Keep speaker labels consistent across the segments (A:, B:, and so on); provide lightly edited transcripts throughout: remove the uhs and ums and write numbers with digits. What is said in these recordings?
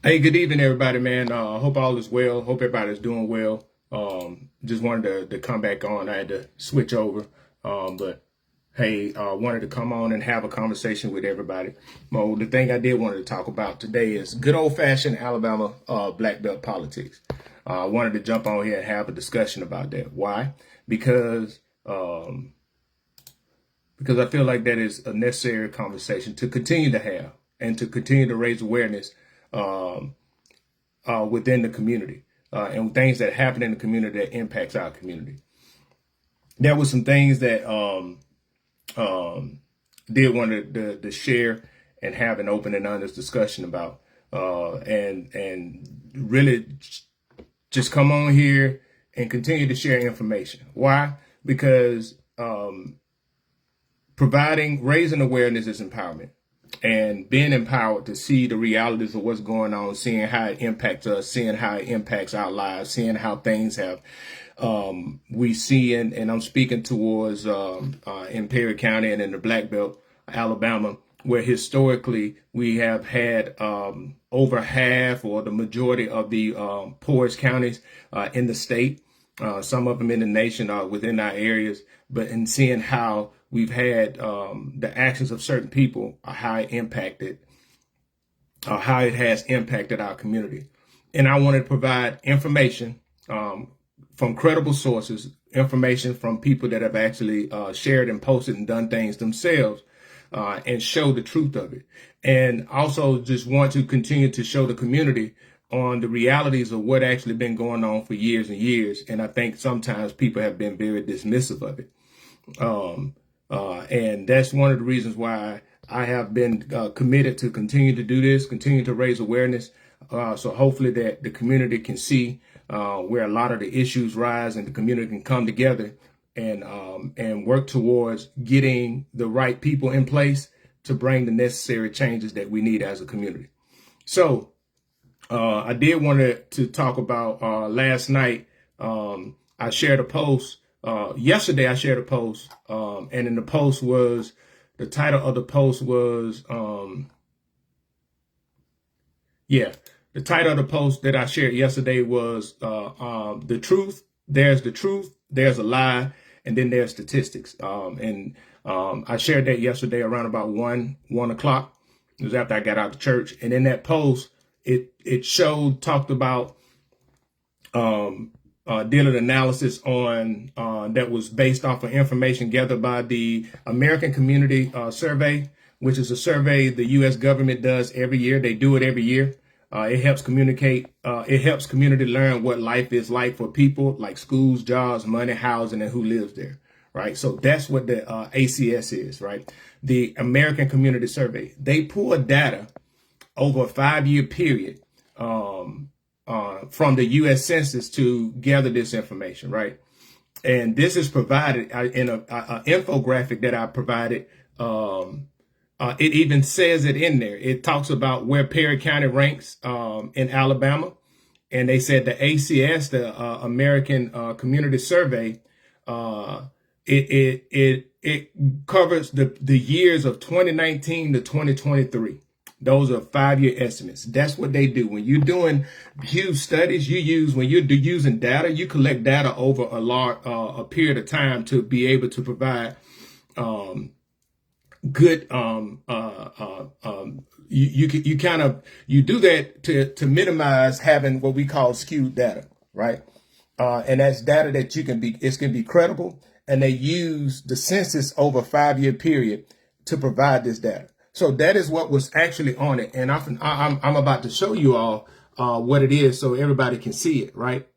A: Hey, good evening, everybody, man. Hope all is well. Hope everybody's doing well. Just wanted to come back on. I had to switch over. But hey, wanted to come on and have a conversation with everybody. Well, the thing I did wanted to talk about today is good old fashioned Alabama black belt politics. I wanted to jump on here and have a discussion about that. Why? Because um, because I feel like that is a necessary conversation to continue to have and to continue to raise awareness um, within the community and things that happen in the community that impacts our community. There were some things that um, did want to share and have an open and honest discussion about, and really just come on here and continue to share information. Why? Because raising awareness is empowerment, and being empowered to see the realities of what's going on, seeing how it impacts us, seeing how it impacts our lives, seeing how things have we see and I'm speaking towards in Perry County and in the Blackbelt, Alabama, where historically we have had over half or the majority of the poorest counties in the state. Some of them in the nation are within our areas, but in seeing how we've had the actions of certain people, how it has impacted our community. And I wanted to provide information from credible sources, information from people that have actually shared and posted and done things themselves, and show the truth of it. And also just want to continue to show the community on the realities of what actually been going on for years and years. And I think sometimes people have been very dismissive of it. And that's one of the reasons why I have been committed to continue to do this, continue to raise awareness. So hopefully that the community can see where a lot of the issues rise and the community can come together and work towards getting the right people in place to bring the necessary changes that we need as a community. So I did want to talk about last night. I shared a post. Yesterday I shared a post, and in the post was the title of the post was the title of the post that I shared yesterday was the truth. There's the truth. There's a lie, and then there's statistics. And I shared that yesterday around about 1 o'clock. It was after I got out of church, and in that post, it talked about did an analysis on that was based off of information gathered by the American Community Survey, which is a survey the U.S. government does every year. They do it every year. It helps community learn what life is like for people, like schools, jobs, money, housing, and who lives there. Right. So that's what the ACS is. Right. The American Community Survey. They pull data over a 5-year period from the U.S. Census to gather this information, right? And this is provided in an infographic that I provided. It even says it in there. It talks about where Perry County ranks in Alabama. And they said the ACS, the American Community Survey, it covers the years of 2019 to 2023. Those are 5-year estimates. That's what they do. When you're doing huge studies, when you're using data, you collect data over a period of time to be able to provide good you do that to minimize having what we call skewed data, right? And that's data that it can be credible, and they use the census over a 5-year period to provide this data. So that is what was actually on it, and I'm about to show you all what it is so everybody can see it, right?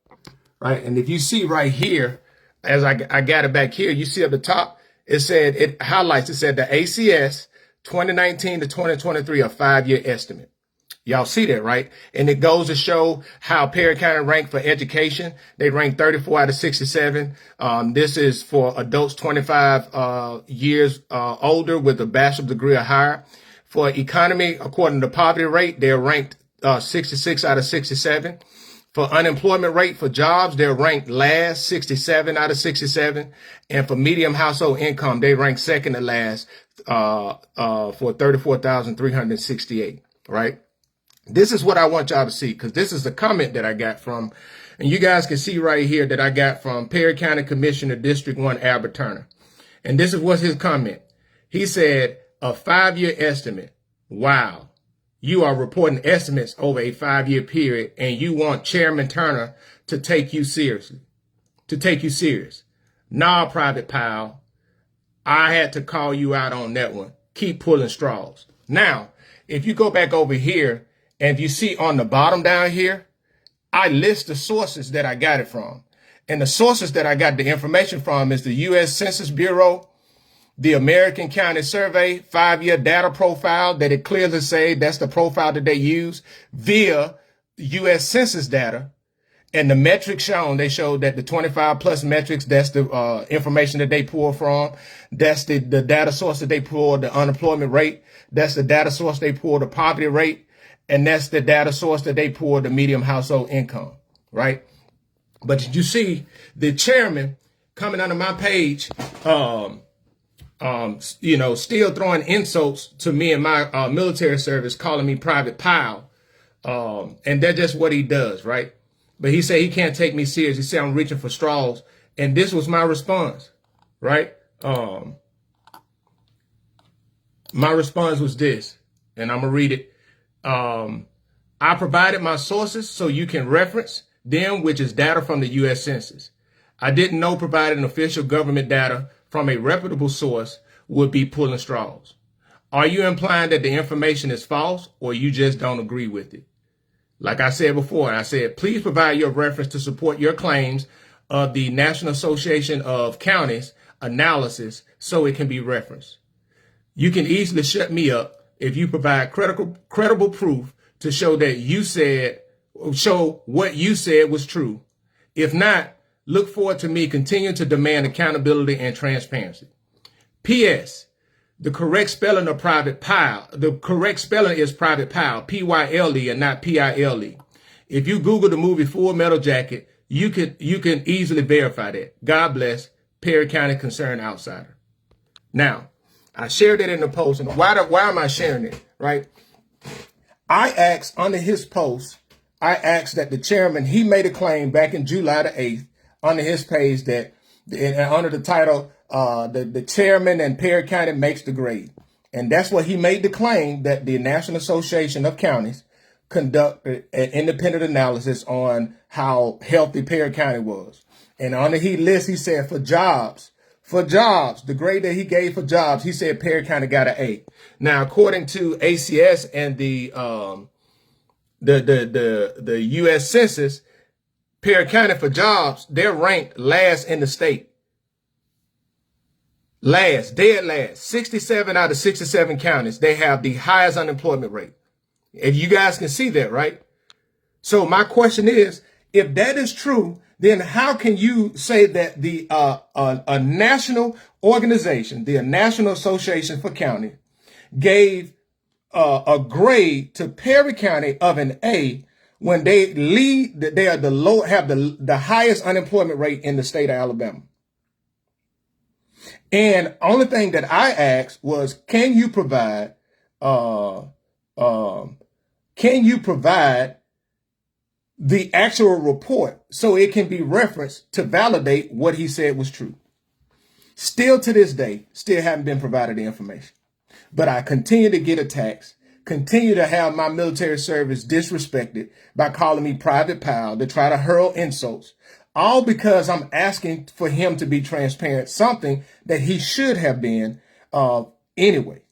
A: Right, and if you see right here, as I got it back here, you see at the top, it said the ACS 2019 to 2023, a 5-year estimate. Y'all see that, right? And it goes to show how Perry County ranked for education. They ranked 34 out of 67. This is for adults 25 years older with a bachelor's degree or higher. For economy, according to poverty rate, they're ranked 66 out of 67. For unemployment rate for jobs, they're ranked last, 67 out of 67. And for medium household income, they rank second to last for 34,368, right? This is what I want y'all to see, because this is the comment that I got from, and you guys can see right here that I got from Perry County Commissioner District 1 Albert Turner. And this is what's his comment. He said, a 5-year estimate. Wow. You are reporting estimates over a 5-year period, and you want Chairman Turner to take you seriously. Nah, Private Pile. I had to call you out on that one. Keep pulling straws. Now, if you go back over here, and if you see on the bottom down here, I list the sources that I got it from. And the sources that I got the information from is the U.S. Census Bureau, the American County Survey 5-year data profile that it clearly say that's the profile that they use via U.S. Census data. And the metrics shown, they showed that the 25 plus metrics, that's the information that they pull from. That's the data source that they pull, the unemployment rate. That's the data source they pull, the poverty rate. And that's the data source that they pull, the median household income, right? But you see the chairman coming under my page, still throwing insults to me and my military service, calling me Private Pile. And that's just what he does, right? But he said he can't take me serious. He said I'm reaching for straws. And this was my response, right? My response was this, and I'm going to read it. I provided my sources so you can reference them, which is data from the U.S. Census. I didn't know providing official government data from a reputable source would be pulling straws. Are you implying that the information is false, or you just don't agree with it? Like I said before, I said, please provide your reference to support your claims of the National Association of Counties analysis so it can be referenced. You can easily shut me up if you provide credible proof to show that show what you said was true. If not, look forward to me continuing to demand accountability and transparency. P.S. The correct spelling of Private Pile, the correct spelling is Private Pile, P-Y-L-E and not P-I-L-E. If you Google the movie Full Metal Jacket, you can easily verify that. God bless, Perry County Concerned Outsider. Now, I shared it in the post, and why am I sharing it, right? I asked under his post, I asked that the chairman, he made a claim back in July the 8th under his page that, under the title, the chairman and Perry County makes the grade. And that's what he made the claim, that the National Association of Counties conduct an independent analysis on how healthy Perry County was. And under he said for jobs, the grade that he gave for jobs, he said Perry County got an A. Now, according to ACS and the U.S. Census, Perry County for jobs, they're ranked last in the state. Dead last. 67 out of 67 counties, they have the highest unemployment rate. And you guys can see that, right? So my question is, if that is true, then how can you say that the a national organization, the National Association for County, gave a grade to Perry County of an A when they have the highest unemployment rate in the state of Alabama? And only thing that I asked was, can you provide the actual report so it can be referenced to validate what he said was true? Still to this day, still haven't been provided the information. But I continue to get attacks, continue to have my military service disrespected by calling me Private Pile, to try to hurl insults, all because I'm asking for him to be transparent, something that he should have been anyway.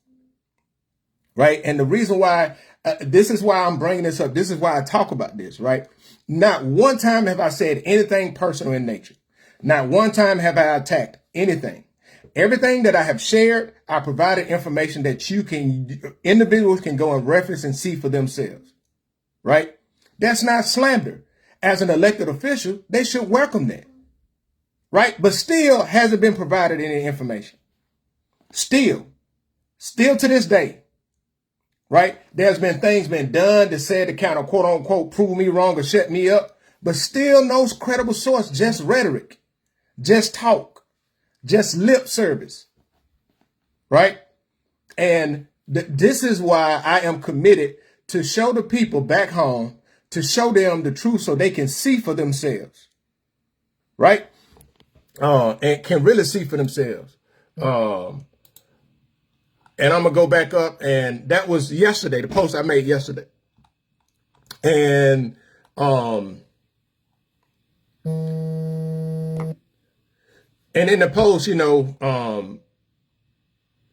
A: Right? And the reason why, this is why I'm bringing this up, this is why I talk about this, right? Not one time have I said anything personal in nature. Not one time have I attacked anything. Everything that I have shared, I provided information that individuals can go and reference and see for themselves, right? That's not slander. As an elected official, they should welcome that, right? But still hasn't been provided any information. Still to this day, right? There's been things been done to say to kind of quote unquote prove me wrong or shut me up, but still no credible source, just rhetoric, just talk, just lip service, right? And this is why I am committed to show the people back home, to show them the truth so they can see for themselves, right? And can really see for themselves. And I'm going to go back up, and that was yesterday, the post I made yesterday. And in the post,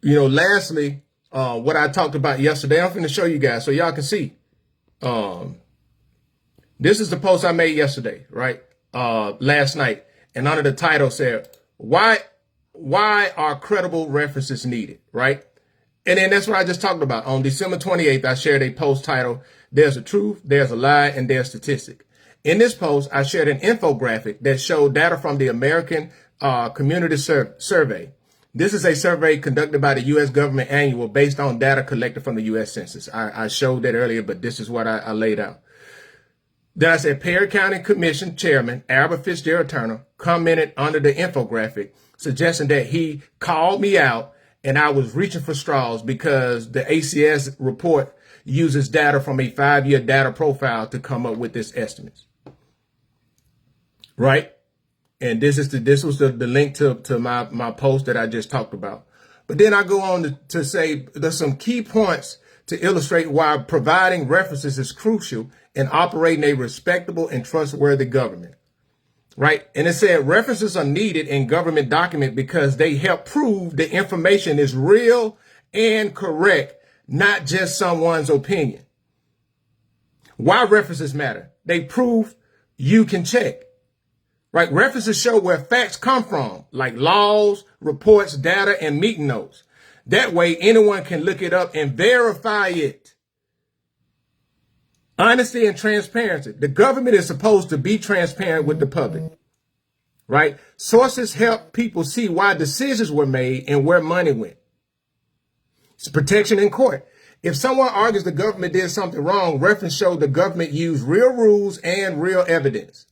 A: lastly, what I talked about yesterday, I'm going to show you guys so y'all can see. This is the post I made yesterday, right? Last night. And under the title said, why are credible references needed, right? And then that's what I just talked about. On December 28th, I shared a post titled, There's a Truth, There's a Lie, and There's Statistic. In this post, I shared an infographic that showed data from the American Community Survey. This is a survey conducted by the U.S. government annual based on data collected from the U.S. Census. I showed that earlier, but this is what I laid out. Then I said, Perry County Commission Chairman Albert Fitzgerald Turner commented under the infographic, suggesting that he called me out and I was reaching for straws because the ACS report uses data from a 5-year data profile to come up with this estimates. Right? And this was the link to my post that I just talked about. But then I go on to say there's some key points to illustrate why providing references is crucial in operating a respectable and trustworthy government. Right? And it said references are needed in government document because they help prove the information is real and correct, not just someone's opinion. Why references matter? They prove you can check. Right? References show where facts come from, like laws, reports, data, and meeting notes. That way, anyone can look it up and verify it. Honesty and transparency. The government is supposed to be transparent with the public, right? Sources help people see why decisions were made and where money went. It's protection in court. If someone argues the government did something wrong, reference show the government used real rules and real evidence.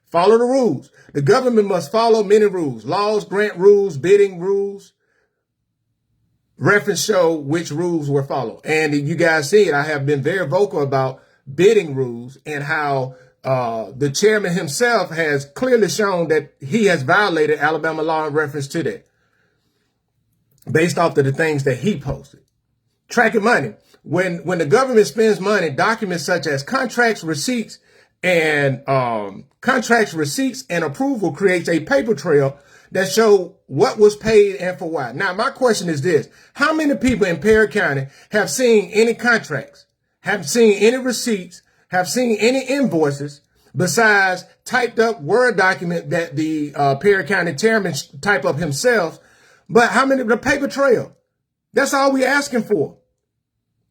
A: Follow the rules. The government must follow many rules. Laws, grant rules, bidding rules. Reference show which rules were followed. And you guys see it. I have been very vocal about bidding rules and how the chairman himself has clearly shown that he has violated Alabama law in reference to that based off of the things that he posted. Tracking money. When the government spends money, documents such as contracts, receipts, and approval creates a paper trail that show what was paid and for why. Now, my question is this. How many people in Perry County have seen any contracts, have seen any receipts, have seen any invoices besides typed up Word document that the Perry County chairman type up himself? But how many, the paper trail? That's all we're asking for,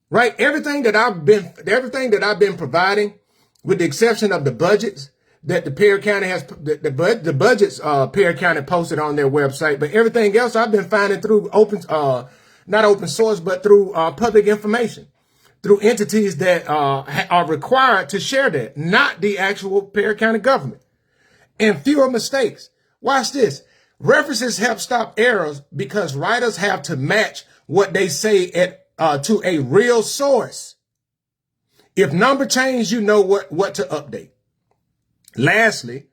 A: right? Everything that I've been providing, with the exception of the budgets that the Perry County has, the budgets Perry County posted on their website, but everything else I've been finding through not open source, but through public information, through entities that are required to share that, not the actual Perry County government. And fewer mistakes. Watch this. References help stop errors because writers have to match what they say to a real source. If number change, you know what to update. Lastly,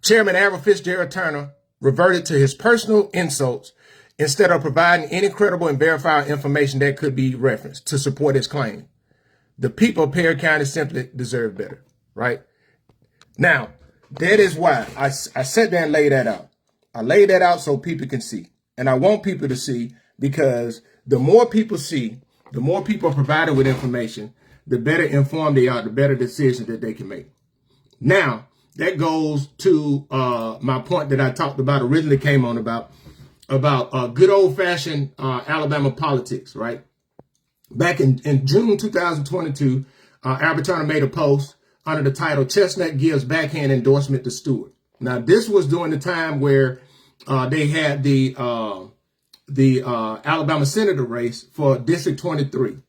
A: Chairman Albert Fitzgerald Turner reverted to his personal insults instead of providing any credible and verified information that could be referenced to support his claim. The people of Perry County simply deserve better, right? Now, that is why I sat there and laid that out. I laid that out so people can see. And I want people to see because the more people see, the more people are provided with information, the better informed they are, the better decisions that they can make. Now, that goes to my point that I talked about originally, came on about good old-fashioned Alabama politics, right? Back in June 2022, Albert Turner made a post under the title, Chestnut Gives Backhand Endorsement to Stewart. Now, this was during the time where they had the Alabama senator race for District 23.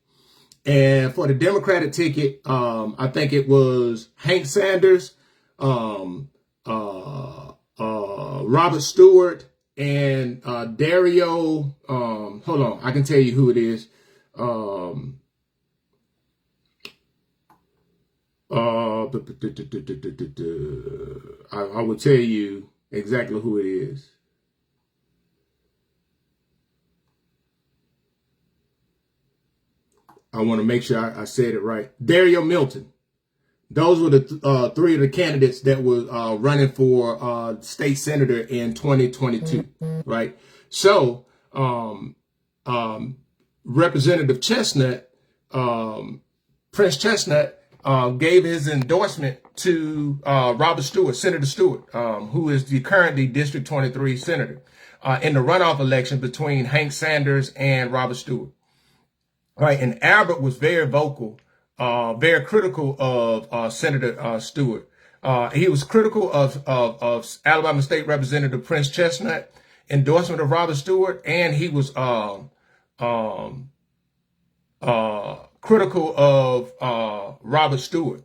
A: And for the Democratic ticket, I think it was Hank Sanders, Robert Stewart, and Dario. Hold on, I can tell you who it is. I will tell you exactly who it is. I want to make sure I said it right. Dario Milton. Those were the three of the candidates that were running for state senator in 2022, right? So, Representative Chestnut, Prince Chestnut, gave his endorsement to Robert Stewart, Senator Stewart, who is the currently District 23 senator, in the runoff election between Hank Sanders and Robert Stewart. Right, and Albert was very vocal, very critical of Senator Stewart. He was critical of Alabama State Representative Prince Chestnut, endorsement of Robert Stewart, and he was critical of Robert Stewart.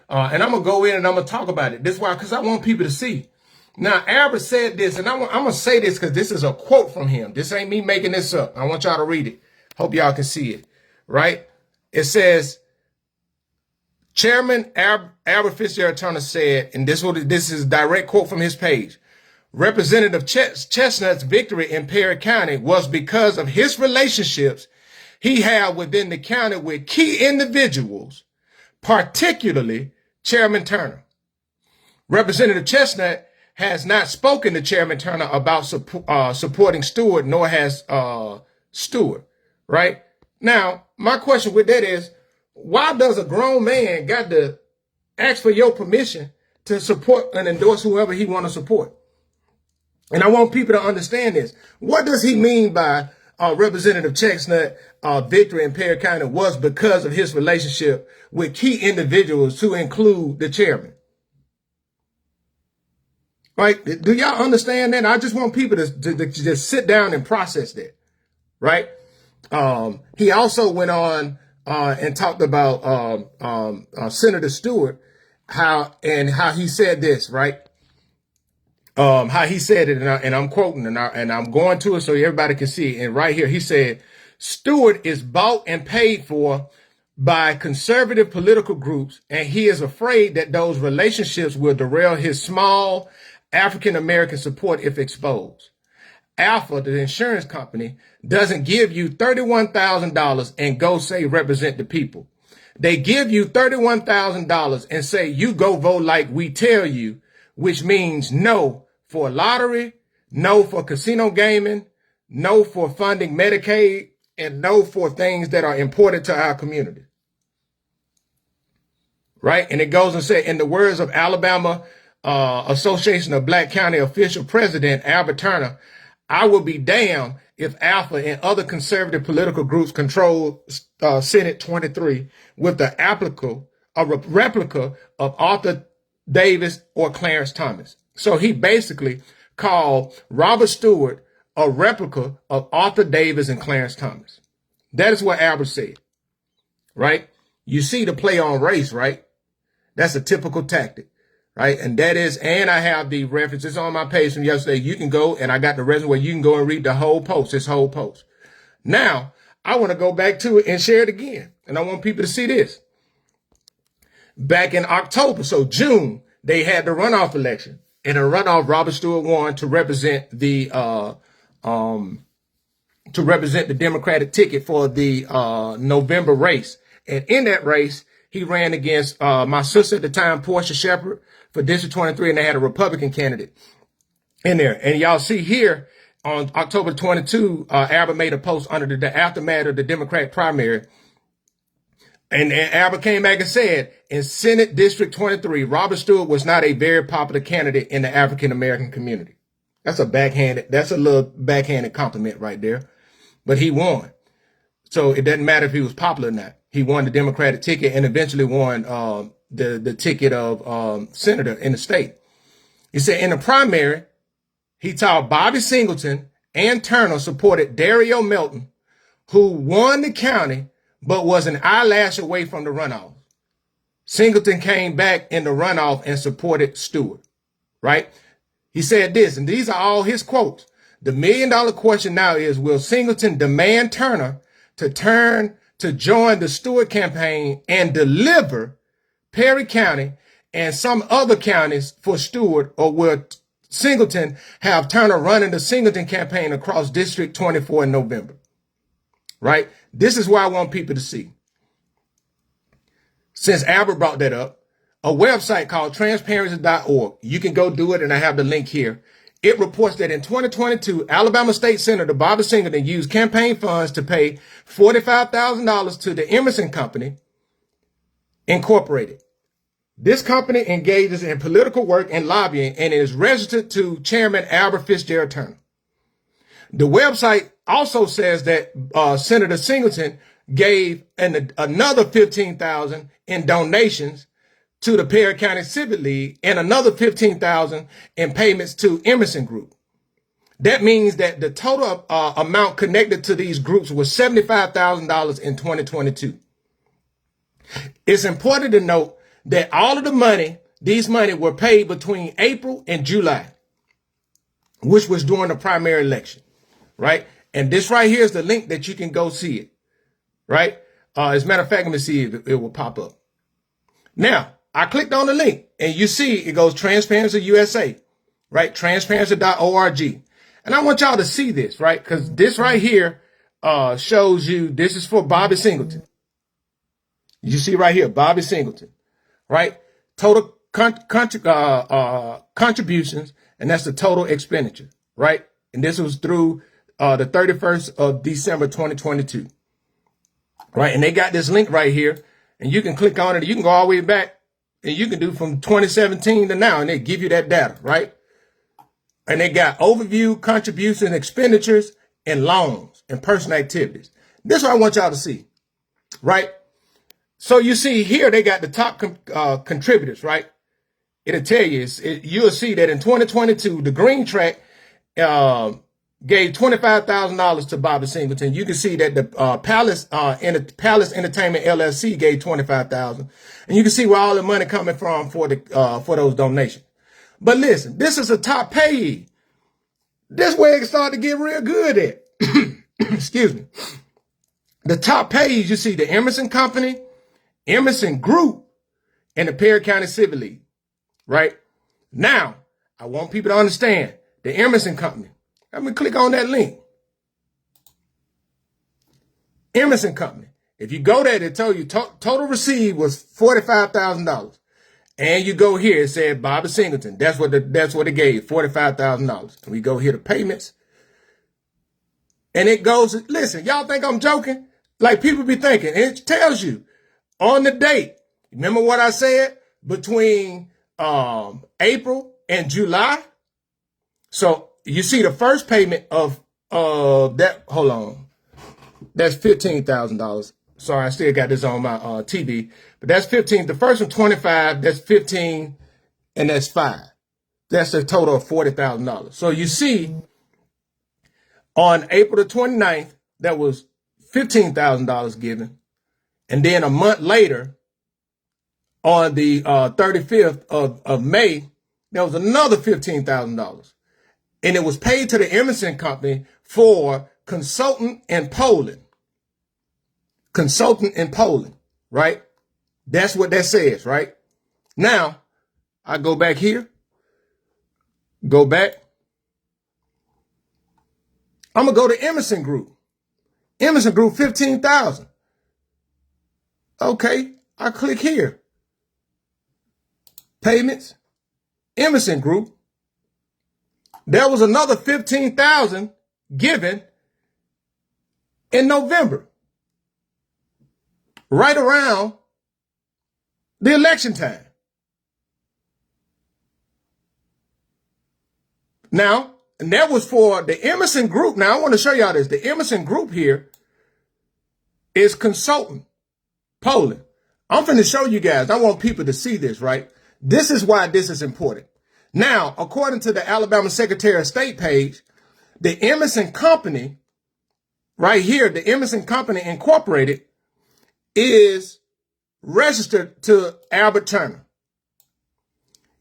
A: And I'm gonna go in and I'm gonna talk about it. This is why, because I want people to see. Now, Albert said this, and I'm gonna say this because this is a quote from him. This ain't me making this up. I want y'all to read it. Hope y'all can see it. Right? It says, Chairman Albert Fitzgerald Turner said, and this is a direct quote from his page, Representative Chestnut's victory in Perry County was because of his relationships he had within the county with key individuals, particularly Chairman Turner. Representative Chestnut has not spoken to Chairman Turner about supporting Stewart, nor has Stewart, right? Now, my question with that is, why does a grown man got to ask for your permission to support and endorse whoever he want to support? And I want people to understand this. What does he mean by Representative Chestnut victory in Perry County was because of his relationship with key individuals to include the chairman? Right? Do y'all understand that? I just want people to just sit down and process that. Right? He also went on and talked about Senator Stewart, how he said this, right? How he said it, and I'm quoting, and I'm going to it so everybody can see it. And right here, he said, Stewart is bought and paid for by conservative political groups, and he is afraid that those relationships will derail his small African-American support if exposed. Alpha, the insurance company, doesn't give you $31,000 and go say represent the people. They give you $31,000 and say you go vote like we tell you, which means no for lottery, no for casino gaming, no for funding Medicaid, and no for things that are important to our community. Right? And it goes and says, in the words of Alabama Association of Black County official president Albert Turner, I will be damned if Alpha and other conservative political groups control Senate 23 with a replica of Arthur Davis or Clarence Thomas. So he basically called Robert Stewart a replica of Arthur Davis and Clarence Thomas. That is what Albert said, right? You see the play on race, right? That's a typical tactic. Right. And that is, and I have the references on my page from yesterday. You can go, and I got the resume where you can go and read the whole post, this whole post. Now, I want to go back to it and share it again. And I want people to see this. Back in October, so June, they had the runoff election. In a runoff, Robert Stewart won to represent the Democratic ticket for the November race. And in that race, he ran against my sister at the time, Portia Shepherd, for District 23, and they had a Republican candidate in there. And y'all see here on October 22, Albert made a post under the aftermath of the Democratic primary. And Albert came back and said, in Senate District 23, Robert Stewart was not a very popular candidate in the African-American community. That's a little backhanded compliment right there. But he won. So it doesn't matter if he was popular or not. He won the Democratic ticket and eventually won the ticket of senator in the state. He said in the primary, he thought Bobby Singleton and Turner supported Dario Milton, who won the county but was an eyelash away from the runoff. Singleton came back in the runoff and supported Stewart, right? He said this, and these are all his quotes. The $1 million question now is, will Singleton demand Turner to join the Stewart campaign and deliver Perry County, and some other counties for Stewart, or will Singleton have Turner running the Singleton campaign across District 24 in November? Right? This is what I want people to see. Since Albert brought that up, a website called transparency.org. You can go do it, and I have the link here. It reports that in 2022, Alabama State Senator Bobby Singleton used campaign funds to pay $45,000 to the Emerson Company, Incorporated. This company engages in political work and lobbying and is registered to Chairman Albert Fitzgerald Turner. The website also says that Senator Singleton gave another $15,000 in donations to the Perry County Civic League and another $15,000 in payments to Emerson Group. That means that the total amount connected to these groups was $75,000 in 2022. It's important to note that all of these money were paid between April and July, which was during the primary election, right? And this right here is the link that you can go see it, right? As a matter of fact, let me see if it will pop up. Now, I clicked on the link and you see it goes Transparency USA, right? Transparency.org. And I want y'all to see this, right? Because this right here shows you, this is for Bobby Singleton. You see right here, Bobby Singleton, right? Total contributions, and that's the total expenditure, right? And this was through the 31st of December, 2022, right? And they got this link right here, and you can click on it. You can go all the way back, and you can do from 2017 to now, and they give you that data, right? And they got overview, contributions, expenditures, and loans, and personal activities. This is what I want y'all to see, right? So you see here, they got the top contributors, right? It'll tell you, you'll see that in 2022, the Green Track gave $25,000 to Bobby Singleton. You can see that the Palace Entertainment LLC gave $25,000, and you can see where all the money coming from for those donations. But listen, this is a top page. This way it started to get real good at. Excuse me. The top page, you see the Emerson Company, Emerson Group, and the Perry County Civic League, right? Now, I want people to understand the Emerson Company. Let me click on that link. Emerson Company. If you go there, they tell you total received was $45,000. And you go here, it said Bobby Singleton. That's what it gave, $45,000. And we go here to payments. And it goes, listen, y'all think I'm joking? Like people be thinking, it tells you on the date. Remember what I said? Between April and July. So you see the first payment of that, hold on. That's $15,000. Sorry, I still got this on my TV. But that's 15. The first one, 25, that's 15, and that's 5. That's a total of $40,000. So you see, on April the 29th, that was $15,000 given. And then a month later, on the 35th of May, there was another $15,000. And it was paid to the Emerson Company for consultant in Poland. Consultant in Poland, right? That's what that says, right? Now, I go back here. Go back. I'm going to go to Emerson Group. Emerson Group, $15,000. Okay, I click here. Payments, Emerson Group. There was another $15,000 given in November, right around the election time. Now, and that was for the Emerson Group. Now, I want to show y'all this. The Emerson Group here is consultant, Poland. I'm going to show you guys. I want people to see this, right? This is why this is important. Now, according to the Alabama Secretary of State page, the Emerson Company, right here, the Emerson Company Incorporated, is registered to Albert Turner.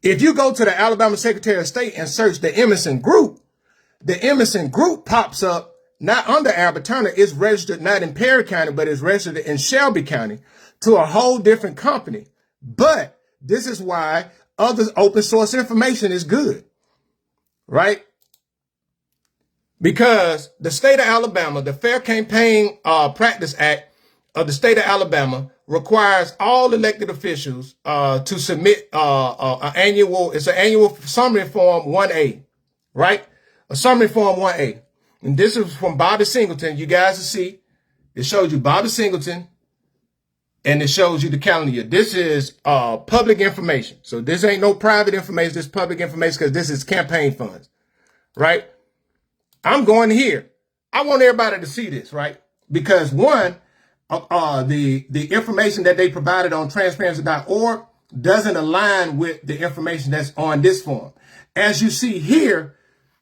A: If you go to the Alabama Secretary of State and search the Emerson Group pops up not under Albert Turner. It's registered not in Perry County, but it's registered in Shelby County to a whole different company But this is why other open source information is good, right? Because the state of Alabama, the Fair Campaign Practice Act of the state of Alabama requires all elected officials to submit it's an annual summary form 1A, right? A summary form 1A. And this is from Bobby Singleton. You guys will see. It shows you Bobby Singleton, and it shows you the calendar year. This is public information. So this ain't no private information. This is public information because this is campaign funds, right? I'm going here. I want everybody to see this, right? Because one, the information that they provided on transparency.org doesn't align with the information that's on this form. As you see here,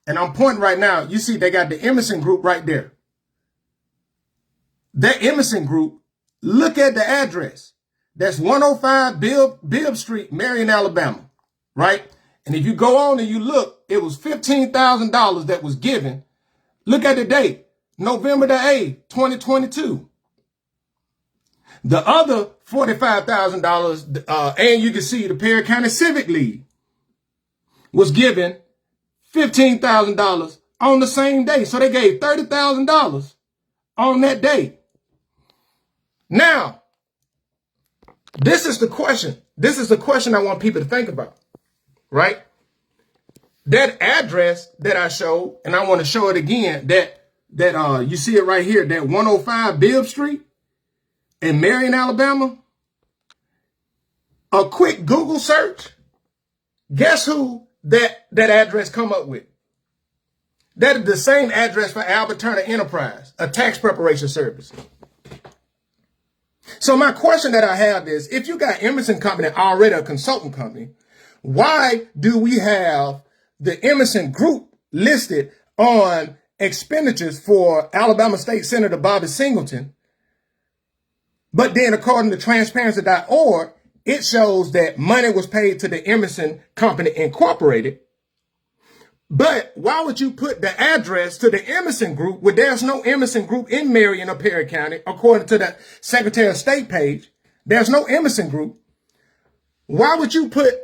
A: and I'm pointing right now, you see they got the Emerson Group right there. That Emerson Group, look at the address. That's 105 Bibb Street, Marion, Alabama, right? And if you go on and you look, it was $15,000 that was given. Look at the date, November the 8th, 2022. The other $45,000, and you can see the Perry County Civic League was given $15,000 on the same day. So they gave $30,000 on that day. Now, this is the question. This is the question I want people to think about, right? That address that I showed, and I want to show it again, that you see it right here, that 105 Bibb Street in Marion, Alabama. A quick Google search, guess who that address come up with? That is the same address for Albert Turner Enterprise, a tax preparation service. So my question that I have is, if you got Emerson Company already a consultant company, why do we have the Emerson Group listed on expenditures for Alabama State Senator Bobby Singleton? But then according to transparency.org, it shows that money was paid to the Emerson Company Incorporated. But why would you put the address to the Emerson Group where there's no Emerson Group in Marion or Perry County? According to the Secretary of State page, there's no Emerson Group. Why would you put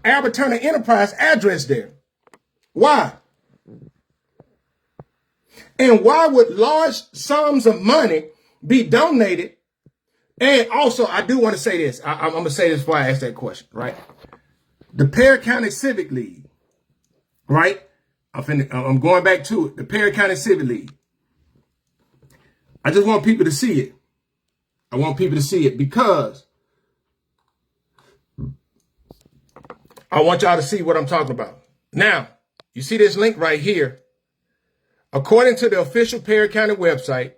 A: Albert Turner Enterprise address there? Why? And why would large sums of money be donated? And also, I do want to say this. I'm going to say this before I ask that question, right? The Perry County Civic League, right? I'm going back to it. The Perry County Civic League. I just want people to see it. I want people to see it because I want y'all to see what I'm talking about. Now, you see this link right here. According to the official Perry County website,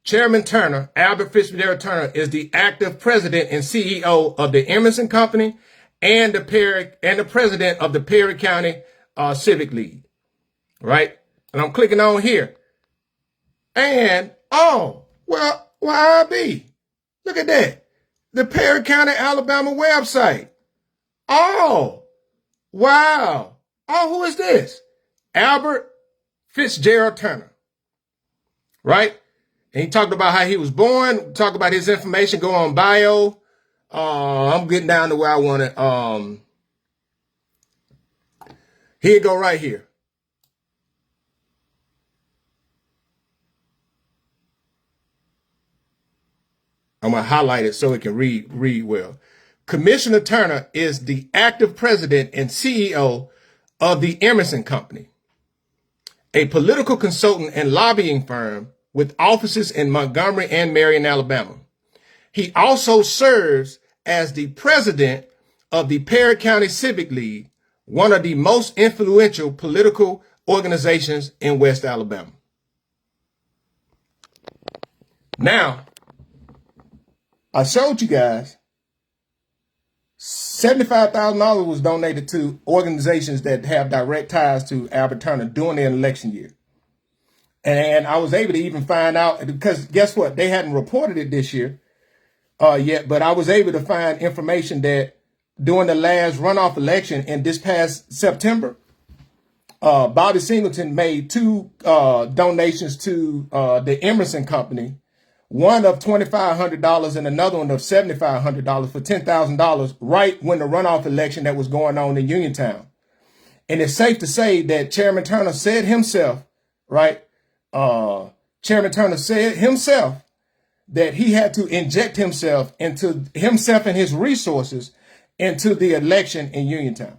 A: Chairman Turner, Albert Fitzgerald Turner, is the active president and CEO of the Emerson Company and the president of the Perry County Civic League. Right? And I'm clicking on here. And, IB. Look at that. The Perry County, Alabama website. Oh, wow. Oh, who is this? Albert Fitzgerald Turner. Right? And he talked about how he was born, talk about his information, go on bio. I'm getting down to where I want it. Here you go right here. I'm going to highlight it so it can read well. Commissioner Turner is the active president and CEO of the Emerson Company, a political consultant and lobbying firm with offices in Montgomery and Marion, Alabama. He also serves as the president of the Perry County Civic League, one of the most influential political organizations in West Alabama. Now, I showed you guys $75,000 was donated to organizations that have direct ties to Albert Turner during the election year. And I was able to even find out, because guess what? They hadn't reported it this year yet, but I was able to find information that during the last runoff election in this past September, Bobby Singleton made two donations to the Emerson Company one of $2,500 and another one of $7,500 for $10,000 right when the runoff election that was going on in Uniontown. And it's safe to say that Chairman Turner said himself, right? Chairman Turner said himself that he had to inject himself and his resources into the election in Uniontown.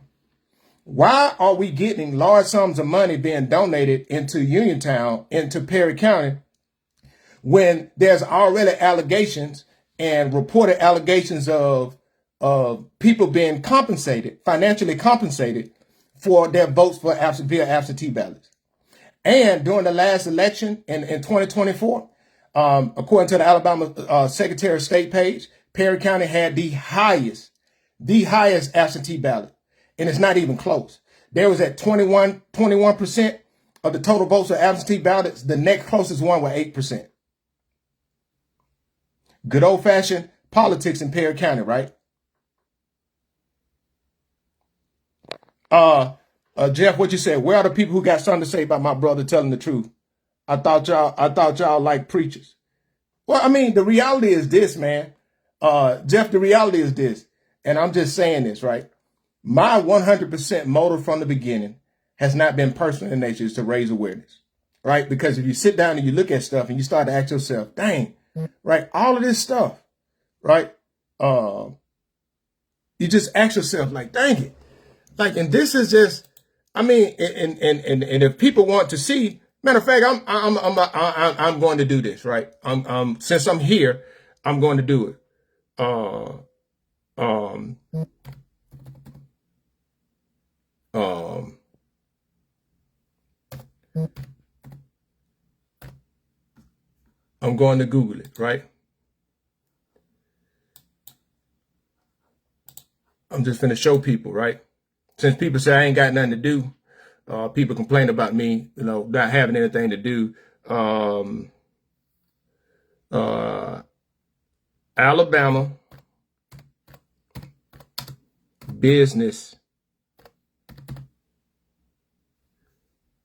A: Why are we getting large sums of money being donated into Uniontown, into Perry County, when there's already allegations and reported allegations of people being compensated, financially compensated for their votes for via absentee ballots? And during the last election in 2024, according to the Alabama Secretary of State page, Perry County had the highest absentee ballot. And it's not even close. There was at 21% of the total votes of absentee ballots. The next closest one was 8%. Good old fashioned politics in Perry County, right? Jeff, what you said? Where are the people who got something to say about my brother telling the truth? I thought y'all like preachers. Well, I mean, the reality is this, man. Jeff, the reality is this, and I'm just saying this, right? My 100% motive from the beginning has not been personal in nature, is to raise awareness, right? Because if you sit down and you look at stuff and you start to ask yourself, dang, right, all of this stuff, right? You just ask yourself, like, dang it. Like, and this is just, I mean, and if people want to see, matter of fact, I'm going to do this, right? Since I'm here, I'm going to do it. I'm going to Google it, right? I'm just finna show people, right? Since people say I ain't got nothing to do, people complain about me, not having anything to do. Alabama business.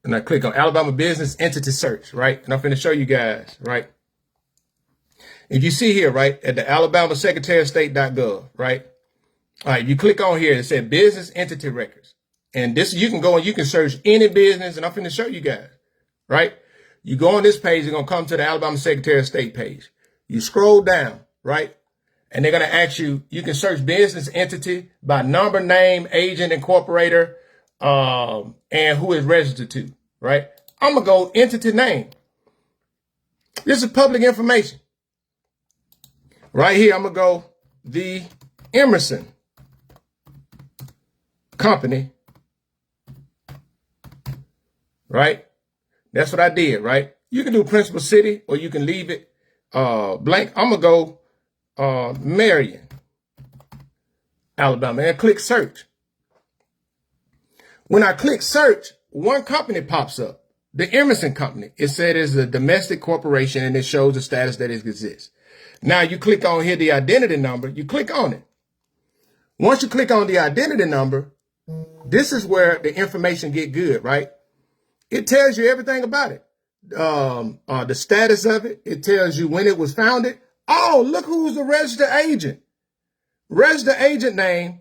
A: And I click on Alabama business entity search, right? And I'm finna show you guys, right? If you see here, right, at the Alabama Secretary of State.gov, right? All right, you click on here, it said business entity records. And this, you can go and you can search any business, and I'm finna show you guys, right? You go on this page, you're gonna come to the Alabama Secretary of State page. You scroll down, right? And they're gonna ask you, you can search business entity by number, name, agent, incorporator, and who is registered to, right? I'm gonna go entity name. This is public information. Right here, I'm gonna go the Emerson Company, right? That's what I did, right? You can do principal city or you can leave it blank. I'm gonna go Marion, Alabama, and click search. When I click search, one company pops up, the Emerson Company. It said it's a domestic corporation and it shows the status that it exists. Now you click on here, the identity number, you click on it. Once you click on the identity number, this is where the information get good, right? It tells you everything about it. The status of it. It tells you when it was founded. Oh, look who's the registered agent. Registered agent name,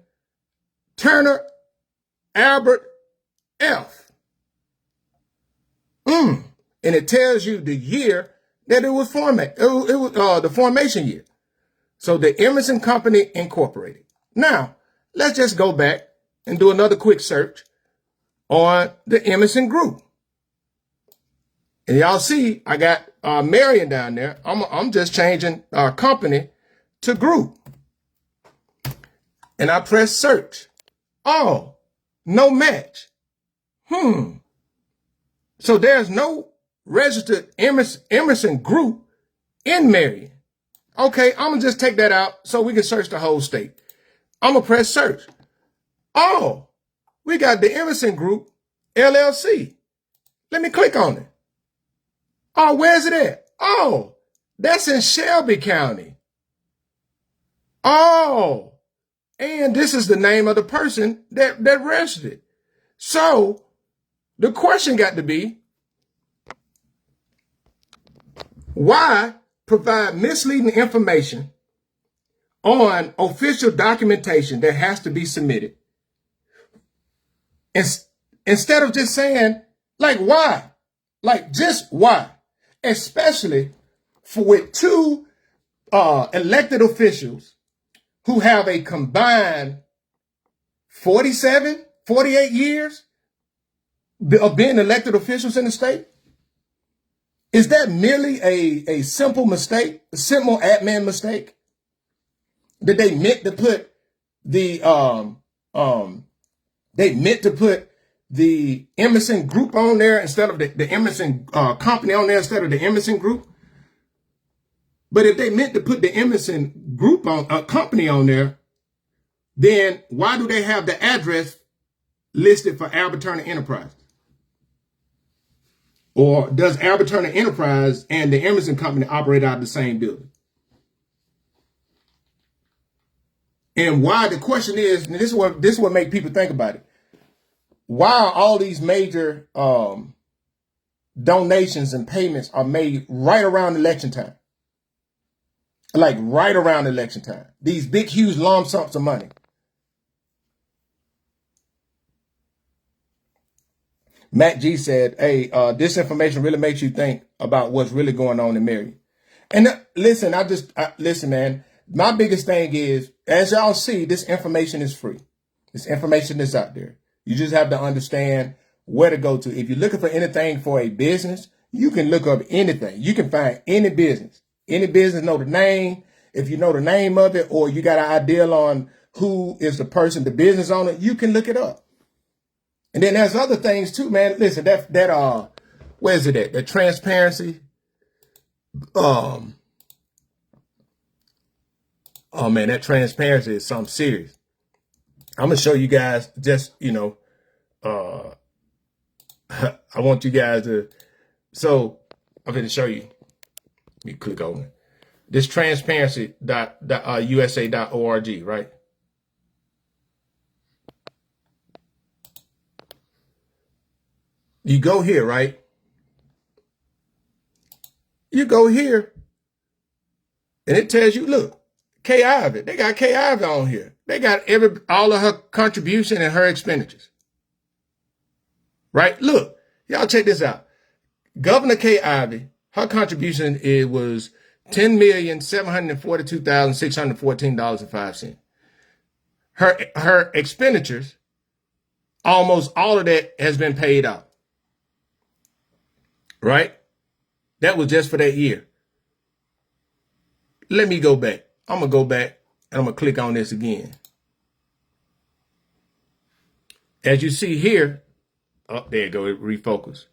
A: Turner Albert F. And it tells you the year that it was formed. It was the formation year. So the Emerson Company Incorporated. Now, let's just go back and do another quick search on the Emerson Group. And y'all see, I got Marion down there. I'm just changing our company to group. And I press search. Oh, no match. So there's no registered Emerson Group in Marion. Okay, I'm going to just take that out so we can search the whole state. I'm going to press search. Oh, we got the Emerson Group, LLC. Let me click on it. Oh, where's it at? Oh, that's in Shelby County. Oh, and this is the name of the person that registered. So the question got to be, why provide misleading information on official documentation that has to be submitted. Instead of just saying, like, why? Like, just why? Especially with two elected officials who have a combined 47, 48 years of being elected officials in the state. Is that merely a simple mistake, a simple admin mistake? That they meant to put the Emerson Group on there instead of the Emerson company on there instead of the Emerson Group? But if they meant to put the Emerson Group on company on there, then why do they have the address listed for Albert Turner Enterprise? Or does Albert Turner Enterprise and the Emerson Company operate out of the same building? And why, the question is, and this is what make people think about it. Why are all these major donations and payments are made right around election time? Like right around election time. These big, huge lump sums of money. Matt G said, hey, this information really makes you think about what's really going on in Marion. And listen, listen, man, my biggest thing is, as y'all see, this information is free. This information is out there. You just have to understand where to go to. If you're looking for anything for a business, you can look up anything. You can find any business. Any business, know the name. If you know the name of it, or you got an idea on who is the person, the business owner, you can look it up. And then there's other things too, man. Listen, where is it at? That transparency. Oh man, that transparency is something serious. I'm gonna show you guys just, I want you guys to, so I'm gonna show you. Let me click on it. This transparency.usa.org, right? You go here, right? You go here, and it tells you, look, Kay Ivey. They got Kay Ivey on here. They got all of her contribution and her expenditures. Right? Look, y'all check this out. Governor Kay Ivey, her contribution, it was $10,742,614.05. Her expenditures, almost all of that has been paid out. Right? That was just for that year. Let me go back. I'm going to go back and I'm going to click on this again. As you see here, oh, there you go, it refocused.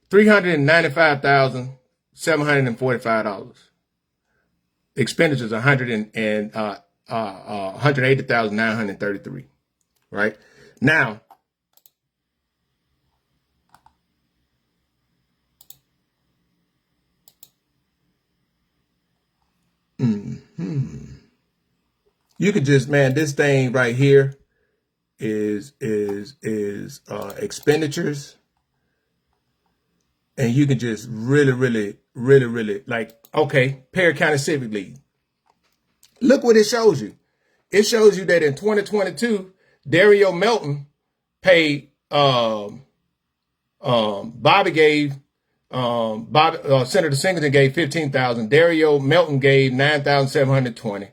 A: $395,745. Expenditures $180,933. Right? Now, you could just, man, this thing right here is expenditures, and you can just really like, okay, Perry County Civic League. Look what it shows you. It shows you that in 2022, Dario Melton paid Bobby gave Senator Singleton gave $15,000. Dario Melton gave $9,720.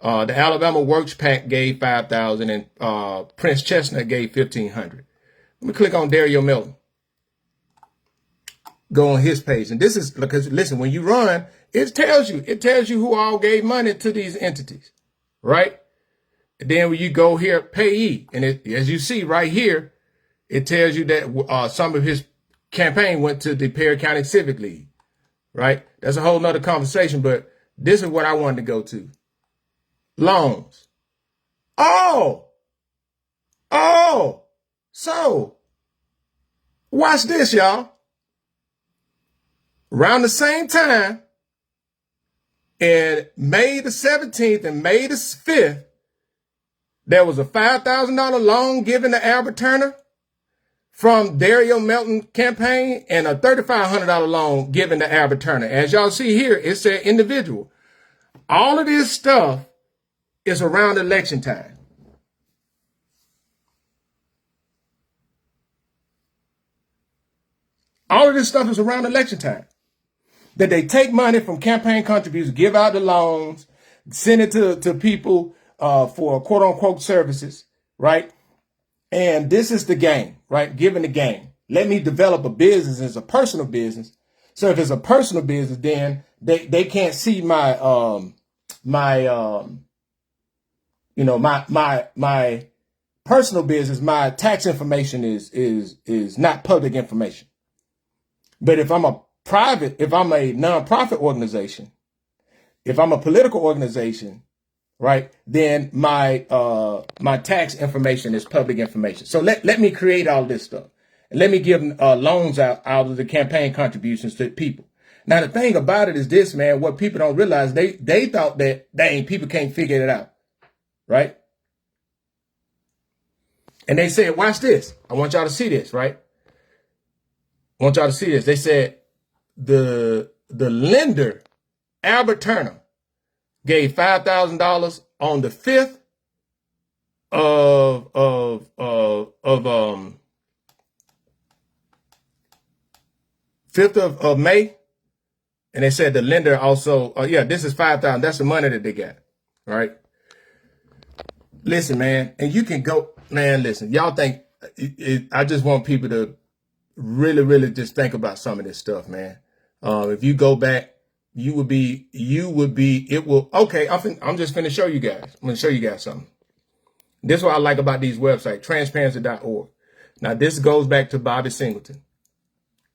A: The Alabama Works PAC gave $5,000, and Prince Chestnut gave $1,500. Let me click on Dario Melton. Go on his page, and this is because, listen, when you run, it tells you who all gave money to these entities, right? And then when you go here, payee, and as you see right here, it tells you that some of his campaign went to the Perry County Civic League, right? That's a whole nother conversation, but this is what I wanted to go to. Loans. Oh, so watch this, y'all. Around the same time, in May the 17th and May the 5th, there was a $5,000 loan given to Albert Turner, from Dario Melton campaign and a $3,500 loan given to Albert Turner. As y'all see here, it said individual. All of this stuff is around election time. All of this stuff is around election time. That they take money from campaign contributions, give out the loans, send it to people for quote unquote services, right? And this is the game, right? Given the game. Let me develop a business as a personal business. So if it's a personal business, then they can't see my personal business. My tax information is not public information. But if I'm a nonprofit organization, if I'm a political organization, right, then my tax information is public information. So let me create all this stuff. And let me give loans out of the campaign contributions to people. Now, the thing about it is this, man, what people don't realize, they thought that, dang, people can't figure it out, right? And they said, watch this. I want y'all to see this, right? I want y'all to see this. They said the lender, Albert Turner, gave $5,000 on the 5th of May. And they said the lender also, this is $5,000. That's the money that they got. All right. Listen, man, and you can go, man, listen, y'all think, I just want people to really, really just think about some of this stuff, man. If you go back, I'm just finna show you guys. I'm gonna show you guys something. This is what I like about these websites, transparency.org. Now, this goes back to Bobby Singleton.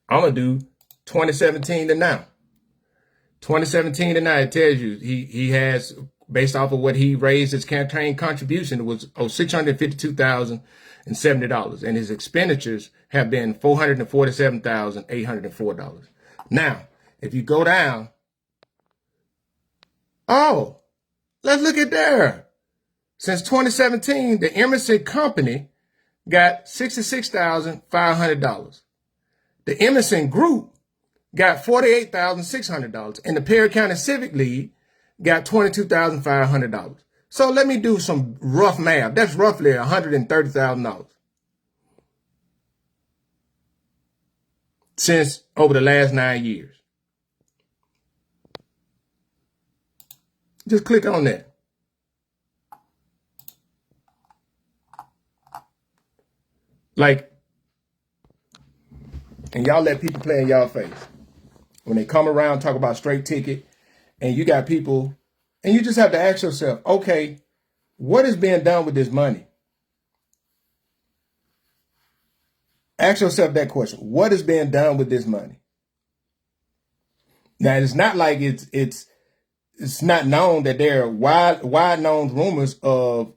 A: I'm gonna do 2017 to now. 2017 to now, it tells you he has, based off of what he raised his campaign contribution, it was $652,070, and his expenditures have been $447,804. Now, if you go down, let's look at there. Since 2017, the Emerson Company got $66,500. The Emerson Group got $48,600, and the Perry County Civic League got $22,500. So let me do some rough math. That's roughly $130,000 since over the last 9 years. Just click on that. And y'all let people play in y'all face. When they come around, talk about straight ticket, and you got people, and you just have to ask yourself, okay, what is being done with this money? Ask yourself that question. What is being done with this money? Now, it's not like it's not known that there are wide known rumors of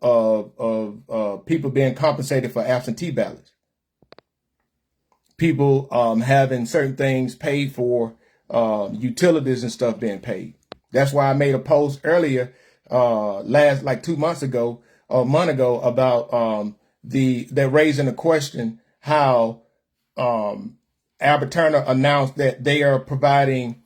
A: people being compensated for absentee ballots. People having certain things paid for, utilities and stuff being paid. That's why I made a post earlier, 2 months ago, or a month ago, about they're raising the question how Albert Turner announced that they are providing,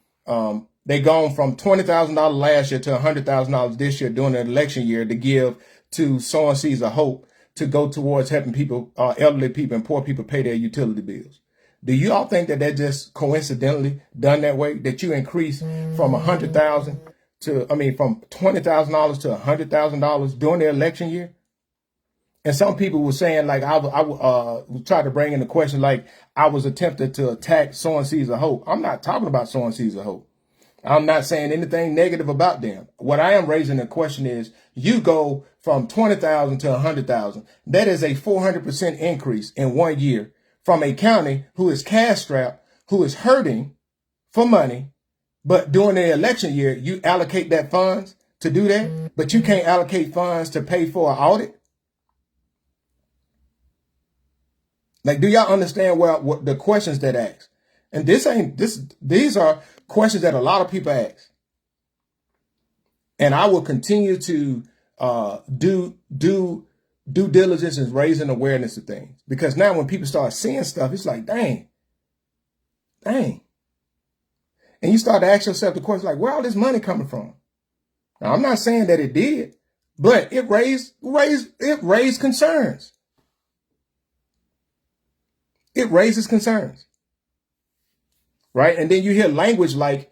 A: they gone from $20,000 last year to $100,000 this year during the election year to give to Sowing Seeds of Hope to go towards helping people, elderly people and poor people pay their utility bills. Do you all think that they're just coincidentally done that way? That you increase from $100,000 from $20,000 to $100,000 during the election year? And some people were saying, like, I tried to bring in the question, like, I was attempting to attack Sowing Seeds of Hope. I'm not talking about Sowing Seeds of Hope. I'm not saying anything negative about them. What I am raising the question is, you go from 20,000 to 100,000. That is a 400% increase in 1 year from a county who is cash strapped, who is hurting for money. But during the election year, you allocate that funds to do that, but you can't allocate funds to pay for an audit. Like, do y'all understand what the questions that ask? And these are questions that a lot of people ask. And I will continue to do due diligence is raising awareness of things. Because now when people start seeing stuff, it's like, dang. And you start to ask yourself the question, like, where all this money coming from? Now, I'm not saying that it did, but it raised concerns. It raises concerns. Right? And then you hear language like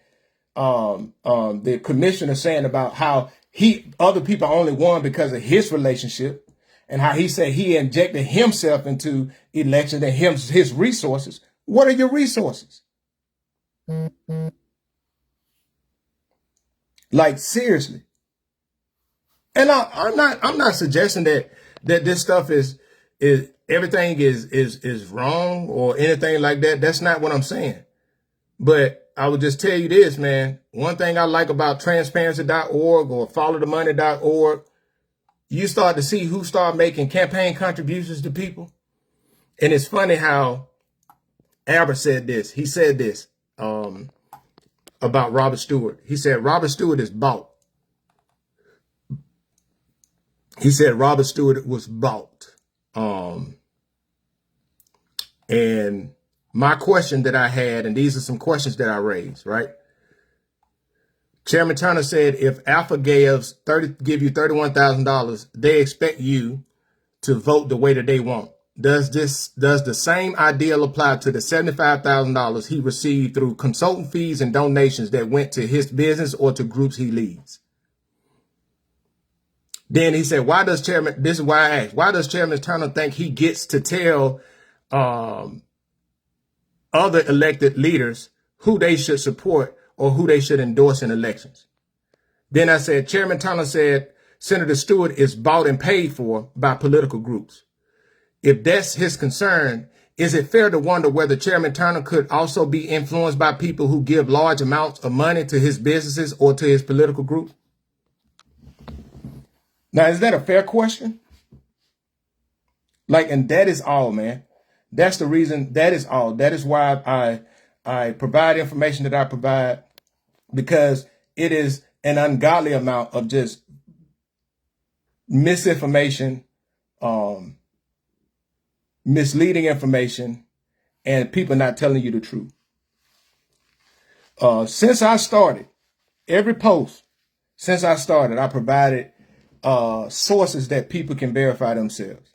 A: the commissioner saying about how other people only won because of his relationship, and how he said he injected himself into elections and his resources. What are your resources? Like, seriously. And I'm not suggesting that this stuff is everything is wrong or anything like that. That's not what I'm saying. But I would just tell you this, man. One thing I like about transparency.org or followthemoney.org, you start to see who start making campaign contributions to people. And it's funny how Albert said this. He said this about Robert Stewart. He said Robert Stewart is bought. He said Robert Stewart was bought. And my question that I had, and these are some questions that I raised, right? Chairman Turner said if Alpha give you $31,000, they expect you to vote the way that they want. Does the same ideal apply to the $75,000 he received through consultant fees and donations that went to his business or to groups he leads? Then he said, this is why I asked, why does Chairman Turner think he gets to tell other elected leaders who they should support or who they should endorse in elections? Then I said, Chairman Turner said Senator Stewart is bought and paid for by political groups. If that's his concern, is it fair to wonder whether Chairman Turner could also be influenced by people who give large amounts of money to his businesses or to his political group? Now, is that a fair question? Like, and that is all, man. That's the reason. That is all. That is why I provide information that I provide, because it is an ungodly amount of just misinformation, misleading information, and people not telling you the truth. Since I started, every post, since I started, I provided sources that people can verify themselves.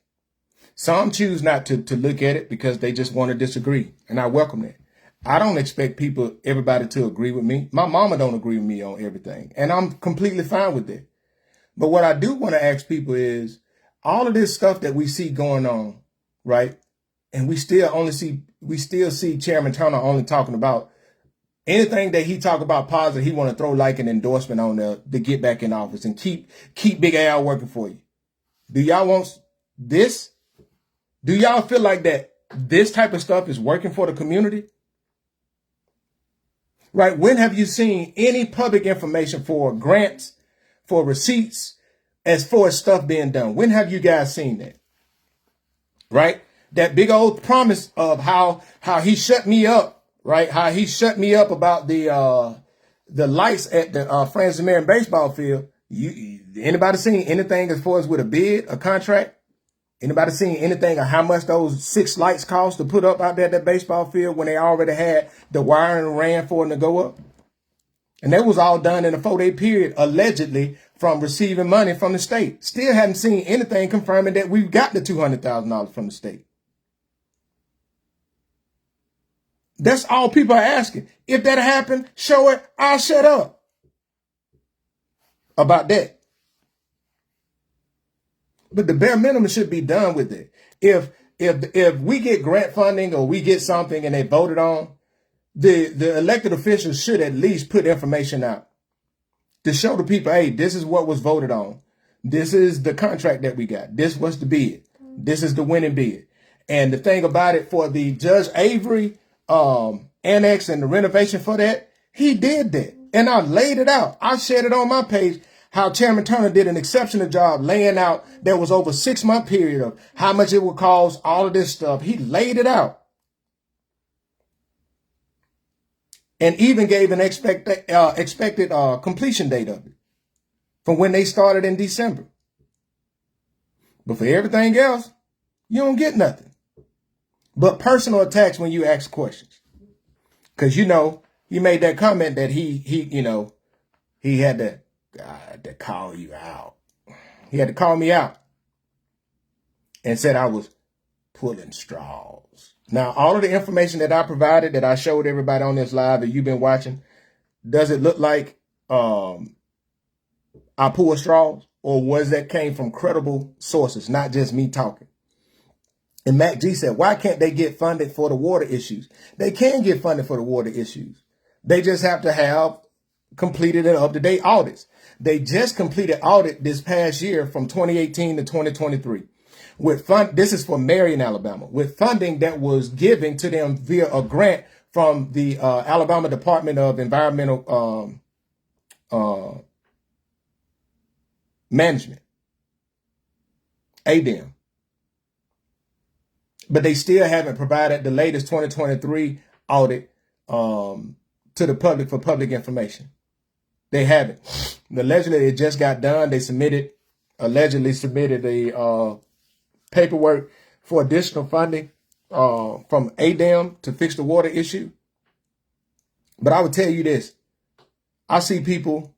A: Some choose not to look at it because they just want to disagree, and I welcome that. I don't expect everybody to agree with me. My mama don't agree with me on everything, and I'm completely fine with that. But what I do want to ask people is, all of this stuff that we see going on, right? And we still see Chairman Turner only talking about anything that he talk about positive. He want to throw like an endorsement on there to get back in office and keep Big Al working for you. Do y'all want this? Do y'all feel like that this type of stuff is working for the community? Right? When have you seen any public information for grants, for receipts, as far as stuff being done? When have you guys seen that? Right? That big old promise of how he shut me up, right? How he shut me up about the lights at the Francis Marion baseball field. Anybody seen anything as far as with a bid, a contract? Anybody seen anything of how much those 6 lights cost to put up out there at that baseball field when they already had the wiring ran for them to go up? And that was all done in a 4-day period, allegedly from receiving money from the state. Still haven't seen anything confirming that we've got the $200,000 from the state. That's all people are asking. If that happened, show it. I'll shut up about that. But the bare minimum should be done with it. If we get grant funding or we get something and they voted on, the elected officials should at least put information out to show the people, hey, this is what was voted on. This is the contract that we got. This was the bid. This is the winning bid. And the thing about it, for the Judge Avery annex and the renovation for that, he did that. And I laid it out. I shared it on my page, how Chairman Turner did an exceptional job laying out. There was over a 6-month period of how much it would cost, all of this stuff. He laid it out. And even gave an expected completion date of it from when they started in December. But for everything else, you don't get nothing. But personal attacks when you ask questions. Because, you know, he made that comment that he had to call you out. He had to call me out and said I was pulling straws. Now, all of the information that I provided, that I showed everybody on this live that you've been watching, does it look like I pull straws? Or was that came from credible sources, not just me talking? And Mac G said, why can't they get funded for the water issues? They can get funded for the water issues. They just have to have completed and up-to-date audits. They just completed audit this past year from 2018 to 2023. This is for Marion, Alabama, with funding that was given to them via a grant from the Alabama Department of Environmental Management, ADEM. But they still haven't provided the latest 2023 audit to the public for public information. They haven't. Allegedly, it just got done. They allegedly submitted a paperwork for additional funding from ADEM to fix the water issue. But I would tell you this. I see people,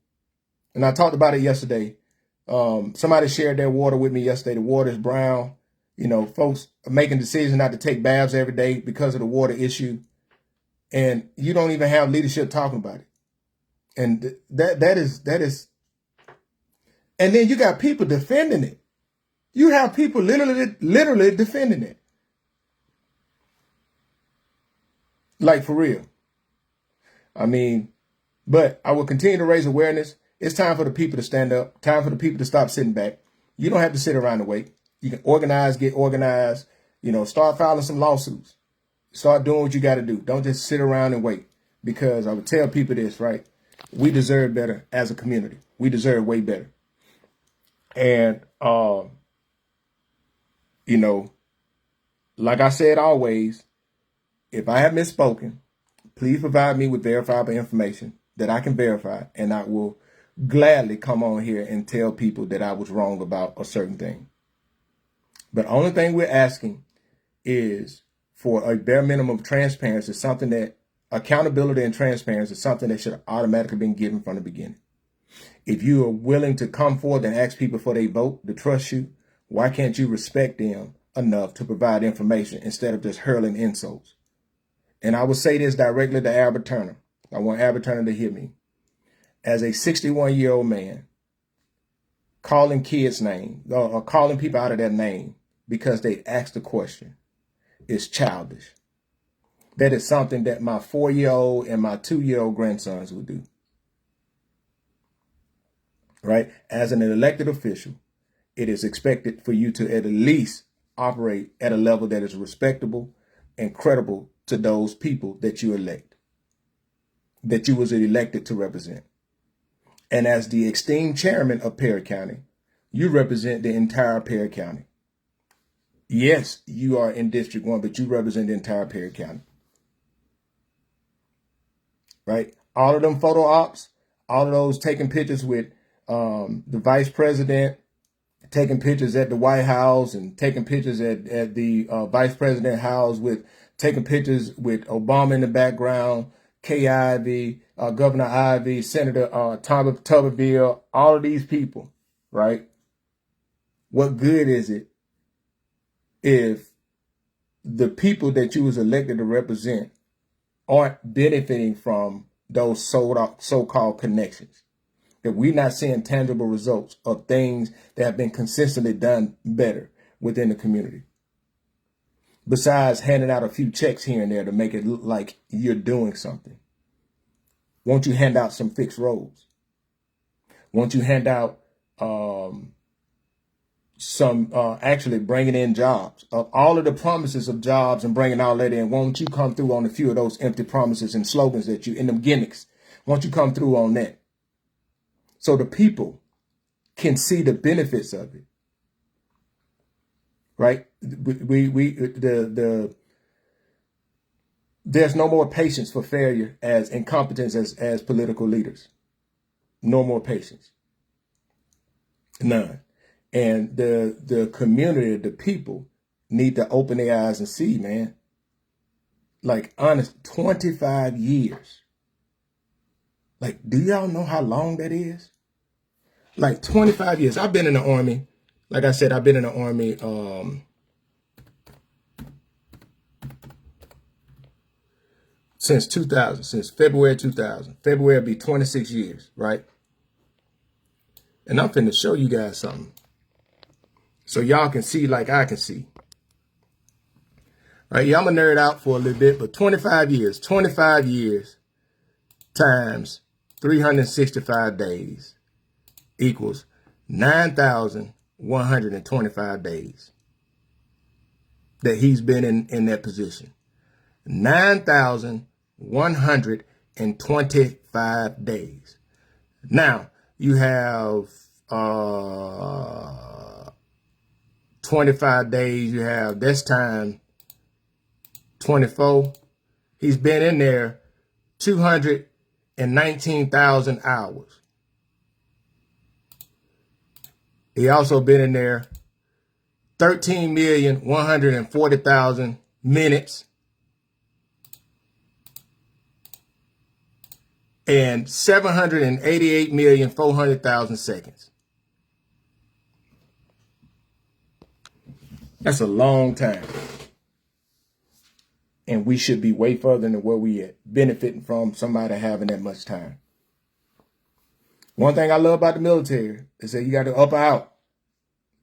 A: and I talked about it yesterday. Somebody shared their water with me yesterday. The water is brown. You know, folks are making decisions not to take baths every day because of the water issue. And you don't even have leadership talking about it. And that is, and then you got people defending it. You have people literally defending it. Like, for real. I mean, but I will continue to raise awareness. It's time for the people to stand up. Time for the people to stop sitting back. You don't have to sit around and wait. You can organize, get organized, you know, start filing some lawsuits. Start doing what you got to do. Don't just sit around and wait. Because I would tell people this, right? We deserve better as a community. We deserve way better. And, you know, like I said always, if I have misspoken, please provide me with verifiable information that I can verify, and I will gladly come on here and tell people that I was wrong about a certain thing. But the only thing we're asking is for a bare minimum of transparency, something that accountability and transparency is something that should have automatically been given from the beginning. If you are willing to come forward and ask people for their vote to trust you, why can't you respect them enough to provide information instead of just hurling insults? And I will say this directly to Albert Turner. I want Albert Turner to hear me. As a 61-year-old man, calling kids' names or calling people out of their name because they asked a question is childish. That is something that my 4-year-old and my 2-year-old grandsons would do. Right? As an elected official, it is expected for you to at least operate at a level that is respectable and credible to those people that you elect, that you was elected to represent. And as the esteemed chairman of Perry County, you represent the entire Perry County. Yes, you are in District 1, but you represent the entire Perry County. Right? All of them photo ops, all of those taking pictures with the vice president, taking pictures at the White House and taking pictures at the vice president house, with taking pictures with Obama in the background, Kay Ivey, Governor Ivey, Senator Tuberville, all of these people, right? What good is it if the people that you was elected to represent aren't benefiting from those so-called connections? That we're not seeing tangible results of things that have been consistently done better within the community. Besides handing out a few checks here and there to make it look like you're doing something. Won't you hand out some fixed roads? Won't you hand out some actually bringing in jobs? All of the promises of jobs and bringing all that in, won't you come through on a few of those empty promises and slogans that you, in them gimmicks? Won't you come through on that? So the people can see the benefits of it, right? There's no more patience for failure as incompetence as political leaders. No more patience. None. And the community, the people need to open their eyes and see, man. Like, honest, 25 years. Like, do y'all know how long that is? Like 25 years. I've been in the Army. Like I said, I've been in the Army since 2000, since February 2000. February will be 26 years, right? And I'm finna show you guys something, so y'all can see like I can see. Right, yeah, I'm gonna nerd out for a little bit, but 25 years times 365 days equals 9,125 days that he's been in that position. 9,125 days. Now, you have 25 days, you have this time 24. He's been in there 219,000 hours. He also been in there 13,140,000 minutes and 788,400,000 seconds. That's a long time. And we should be way further than where we at, benefiting from somebody having that much time. One thing I love about the military is that you got to up or out.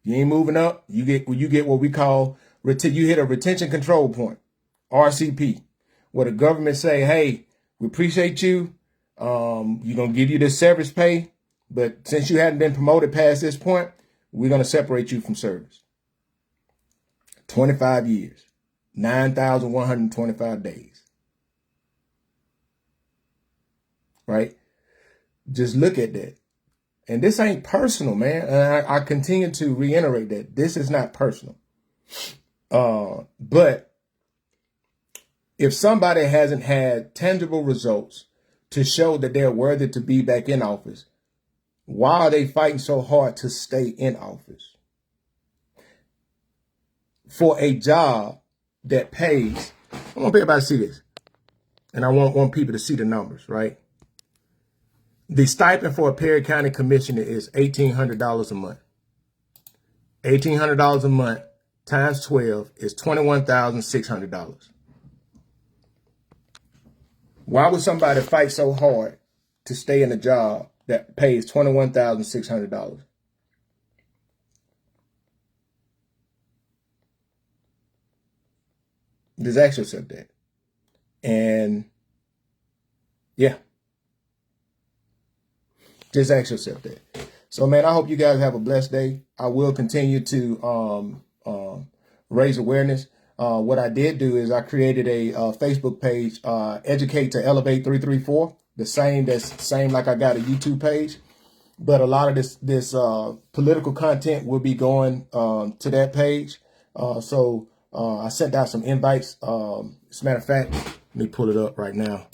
A: You ain't moving up. You get what we call, you hit a retention control point, RCP, where the government say, hey, we appreciate you. You're going to give you this severance pay. But since you hadn't been promoted past this point, we're going to separate you from service. 25 years. 9,125 days. Right? Just look at that. And this ain't personal, man. And I continue to reiterate that this is not personal. But if somebody hasn't had tangible results to show that they're worthy to be back in office, why are they fighting so hard to stay in office? For a job that pays, I want everybody to see this. And I want people to see the numbers, right? The stipend for a Perry County Commissioner is $1,800 a month. $1,800 a month times 12 is $21,600. Why would somebody fight so hard to stay in a job that pays $21,600? Just ask yourself that. And yeah, just ask yourself that. So, man, I hope you guys have a blessed day. I will continue to raise awareness. What I did do is I created a Facebook page, Educate to Elevate 334, the same like I got a YouTube page. But a lot of this political content will be going to that page. So I sent out some invites. As a matter of fact, let me pull it up right now.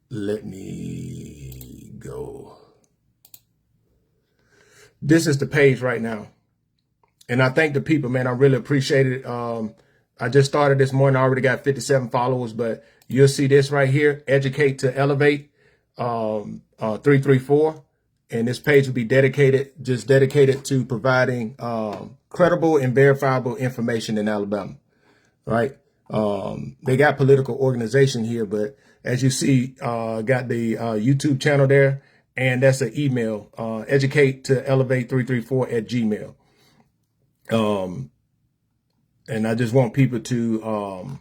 A: Let me go. This is the page right now. And I thank the people, man. I really appreciate it. I just started this morning. I already got 57 followers, but you'll see this right here, Educate to Elevate 334. And this page will be dedicated to providing credible and verifiable information in Alabama, right? They got political organization here, but as you see, got the YouTube channel there, and that's an email, educate to elevate 334 at Gmail. And I just want people to,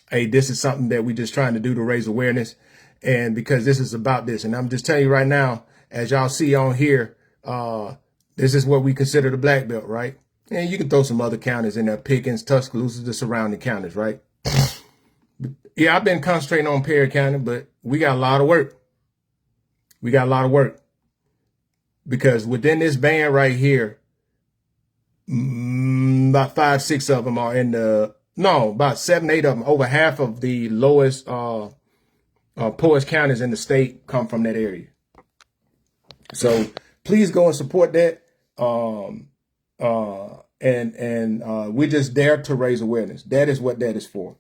A: hey, this is something that we're just trying to do to raise awareness. And because this is about this, and I'm just telling you right now, as y'all see on here, this is what we consider the Black Belt, right? And you can throw some other counties in there, Pickens, Tuscaloosa, the surrounding counties, right? Yeah, I've been concentrating on Perry County, but we got a lot of work. We got a lot of work. Because within this band right here, about 5, 6 of them are in about 7, 8 of them, over half of the lowest, poorest counties in the state come from that area. So please go and support that. We just dare to raise awareness. That is what that is for.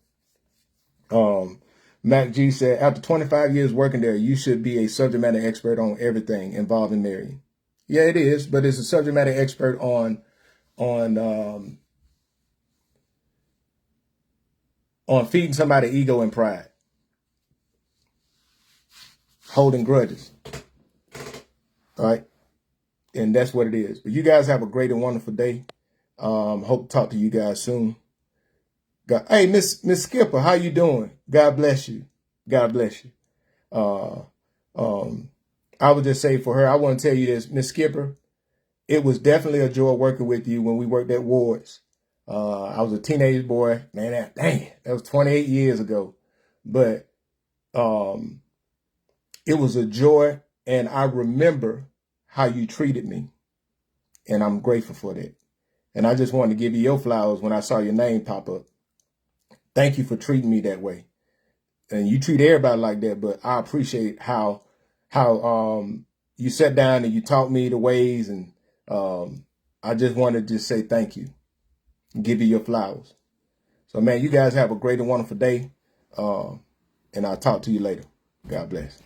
A: Mac G said, after 25 years working there, you should be a subject matter expert on everything involving marrying. Yeah, it is, but it's a subject matter expert on feeding somebody ego and pride, holding grudges. All right. And that's what it is. But you guys have a great and wonderful day. Hope to talk to you guys soon. Hey, Miss Skipper, how you doing? God bless you. God bless you. I would just say for her, I want to tell you this, Miss Skipper, it was definitely a joy working with you when we worked at Ward's. I was a teenage boy, man. That was 28 years ago, but it was a joy, and I remember how you treated me, and I'm grateful for that. And I just wanted to give you your flowers when I saw your name pop up. Thank you for treating me that way. And you treat everybody like that, but I appreciate how you sat down and you taught me the ways, and I just wanted to just say thank you and give you your flowers. So, man, you guys have a great and wonderful day, and I'll talk to you later. God bless.